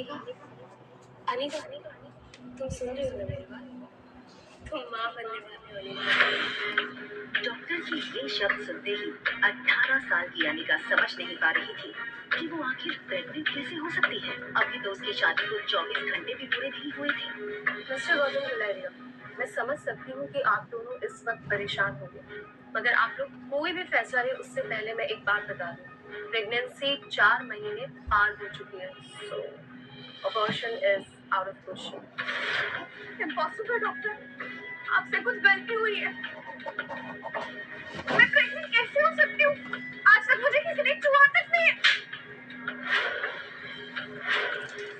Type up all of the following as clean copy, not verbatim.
अनिका, अनिका, तुम सुन रही हो ना मेरी बात? तुम माँ बनने वाली हो। डॉक्टर की ये शब्द सुनते ही 18 साल की अनिका समझ नहीं पा रही थी कि वो आखिर प्रेग्नेंट कैसे हो सकती है। अभी तो उसकी शादी को 24 घंटे भी पूरे नहीं हुए थे। मिस्टर गौतम गुलेरिया, मैं समझ सकती हूँ कि आप दोनों इस वक्त परेशान होंगे, मगर आप लोग कोई भी फैसला लें उससे पहले मैं एक बात बता दूँ, प्रेगनेंसी 4 महीने पार हो चुकी है, so abortion is out of question. Impossible, doctor, आपसे कुछ गलती हुई है। मैं प्रेग्नेंट कैसे हो सकती हूँ? आज तक मुझे किसी ने छुआ तक नहीं।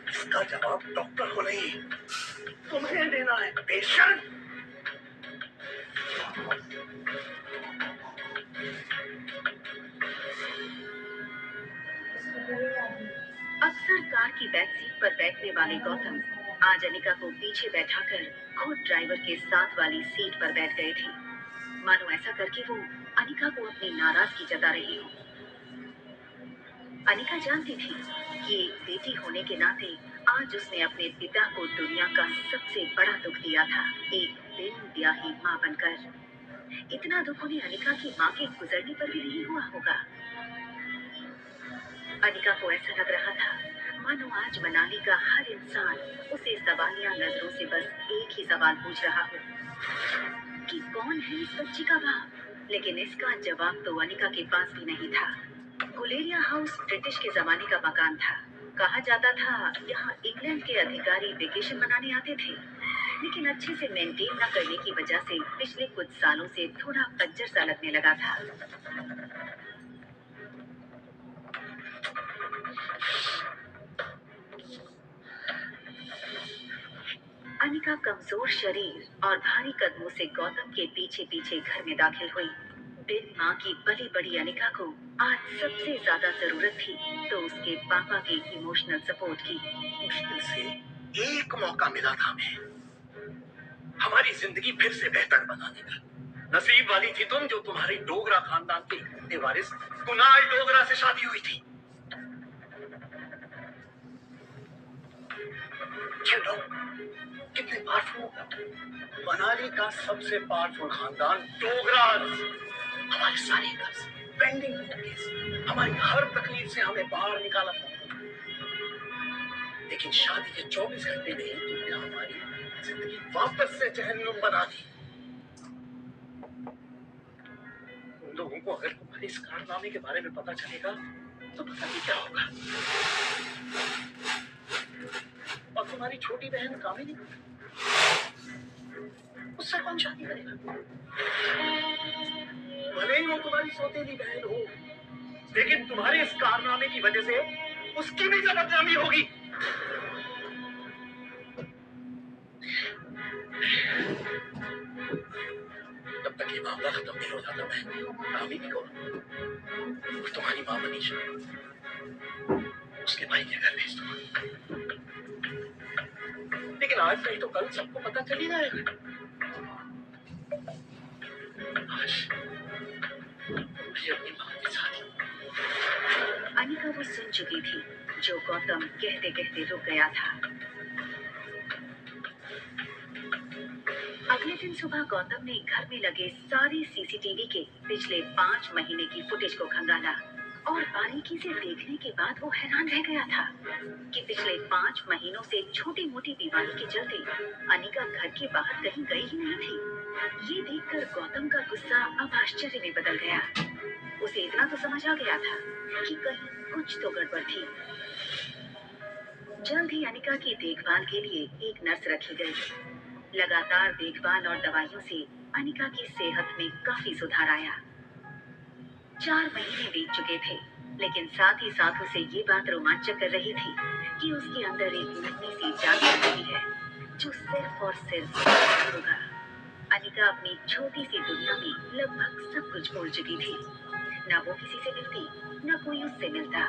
इसका जवाब डॉक्टर को नहीं, तुम्हें देना है पेशेंट। अक्सर कार की बैक सीट पर बैठने वाले गौतम आज अनिका को पीछे बैठाकर खुद ड्राइवर के साथ वाली सीट पर बैठ गए थे। मानो ऐसा करके वो अनिका को अपनी नाराजगी जता रही हो। अनिका जानती थी कि एक बेटी होने के नाते आज उसने अपने पिता को दुनिया का सबसे बड़ा दुख दिया था, एक बिन ब्याही माँ बनकर। इतना दुख उन्हें अनिका की माँ के गुजरने पर भी नहीं हुआ होगा। अनिका को ऐसा लग रहा था मानो आज मनाली का हर इंसान उसे सवालिया नजरों से बस एक ही सवाल पूछ रहा हो कि कौन है इस बच्ची का बाप। लेकिन इसका जवाब तो अनिका के पास भी नहीं था। गुलेरिया हाउस ब्रिटिश के जमाने का मकान था। कहा जाता था यहाँ इंग्लैंड के अधिकारी वेकेशन मनाने आते थे, लेकिन अच्छे से मेंटेन न करने की वजह से पिछले कुछ सालों से थोड़ा बंजर सा लगने लगा था। अनिका कमजोर शरीर और भारी कदमों से गौतम के पीछे पीछे घर में दाखिल हुई। बिन माँ की पली बड़ी अनिका को आज सबसे ज्यादा जरूरत थी तो उसके पापा की इमोशनल सपोर्ट की। मुश्किल से एक मौका मिला था हमें हमारी जिंदगी फिर से बेहतर बनाने का। नसीब वाली थी तुम जो तुम्हारी डोगरा खानदान के इकलौते वारिस कुनाल डोगरा से शादी हुई थी। ये लोग कितने पावरफुल। मनाली का सबसे पावरफुल खानदान डोगरास। हमारे सारे कर्ज पेंडिंग केस, हमारी हर तकलीफ से हमें बाहर निकाला था। लेकिन शादी के 24 घंटे में ही तुमने हमारी जिंदगी वापस से जहन्नुम बना दी। उन लोगों को अगर तुम्हारे इस कारनामे के बारे में पता चलेगा तो पता नहीं क्या होगा। और तुम्हारी छोटी बहन कामिनी, उससे कौन शादी करेगा? भले ही वो तुम्हारी सौतेली बहन हो, लेकिन तुम्हारे इस कारनामे की वजह से उसकी भी तो बदनामी होगी। जब तक ये मामला खत्म नहीं हो जाता मैं कामिनी को और तुम्हारी माँ मनीषा उसके भाई के घर भेज दूंगा। लेकिन आज नहीं तो कल सबको पता चल ही जाएगा। आज अपनी माँ के साथ। अनिका वो सुन चुकी थी जो गौतम कहते कहते रुक गया था। अगले दिन सुबह गौतम ने घर में लगे सारे सीसीटीवी के पिछले 5 महीने की फुटेज को खंगाला और बारीकी से देखने के बाद वो हैरान रह गया था कि पिछले 5 महीनों से छोटी मोटी बीमारी के चलते अनिका घर के बाहर कहीं गई ही नहीं थी। ये देखकर गौतम का गुस्सा अब आश्चर्य में बदल गया। उसे इतना तो समझ आ गया था कि कहीं कुछ तो गड़बड़ थी। जल्द ही अनिका की देखभाल के लिए एक नर्स रखी गई। लगातार देखभाल और दवाइयों से अनिका की सेहत में काफी सुधार आया। 4 महीने बीत चुके थे, लेकिन साथ ही साथ उसे ये बात रोमांचक कर रही थी कि उसके अंदर एक नन्ही सी जान चल रही है जो सिर्फ और सिर्फ होगा। अनिका अपनी छोटी सी दुनिया में लगभग सब कुछ भूल चुकी थी। न वो किसी से मिलती, न कोई उससे मिलता।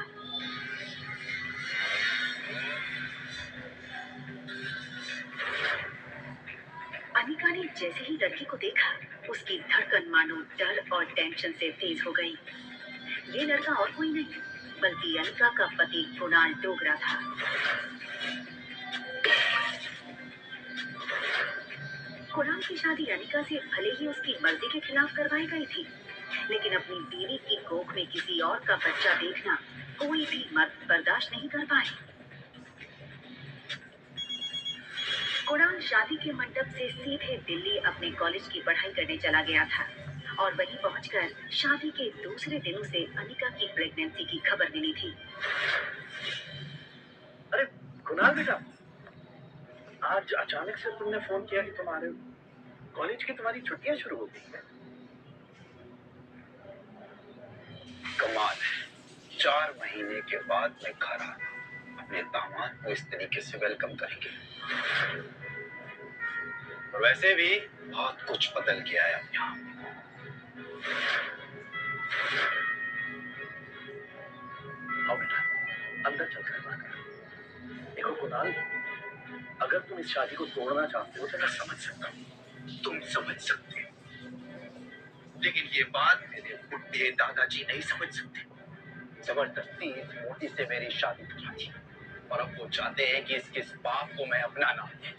अनिका ने जैसे ही लड़की को देखा, उसकी धड़कन मानो डर और टेंशन से तेज हो गई। ये लड़का और कोई नहीं बल्कि अनिका का पति कुणाल डोगरा था। कुणाल की शादी अनिका से भले ही उसकी मर्जी के खिलाफ करवाई गई थी, लेकिन अपनी बीवी की कोख में किसी और का बच्चा देखना कोई भी मर्द बर्दाश्त नहीं कर पाए। कुणाल शादी के मंडप से सीधे दिल्ली अपने कॉलेज की पढ़ाई करने चला गया था और वहीं पहुंचकर शादी के दूसरे दिन उसे अनिका की प्रेगनेंसी की खबर मिली थी। अरे कुणाल बेटा, आज अचानक से तुमने फोन किया कि तुम आ रहे हो। कॉलेज की तुम्हारी छुट्टियां शुरू हो गई हैं। कमाल है, 4 महीने के बाद मैं घर आ अपने दामाद को इस तरीके से वेलकम करेंगे। और वैसे भी बहुत कुछ बदल गया है अब यहाँ। आओ बेटा, अंदर चलकर बात करो। देखो कुणाल, अगर तुम इस शादी को तोड़ना चाहते हो तो मैं समझ सकता हूँ, तुम समझ सकते हो, लेकिन ये बात मेरे बुढ़े दादाजी नहीं समझ सकते। जबरदस्ती इस मोटी से मेरी शादी करा दी और अब वो चाहते हैं कि इसके इस पाप को मैं अपना नाम दे।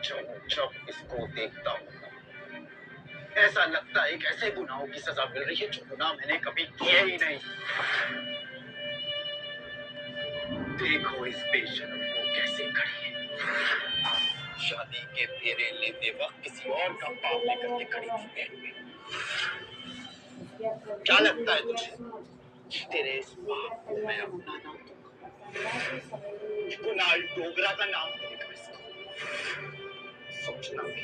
जब इसको देखता हूँ ऐसा लगता है कि ऐसे गुनाहों की सजा मिल रही है जो गुनाह मैंने कभी किए ही नहीं। देखो इस बेशरम को कैसे खड़ी है, शादी के फेरे लेते वक्त किसी और का पाप लेकर के खड़ी थी। क्या लगता है तुझे तेरे इस पाप को मैं अपना नाम दूंगा? कुणाल डोगरा का नाम देगा इसको। सोचना भी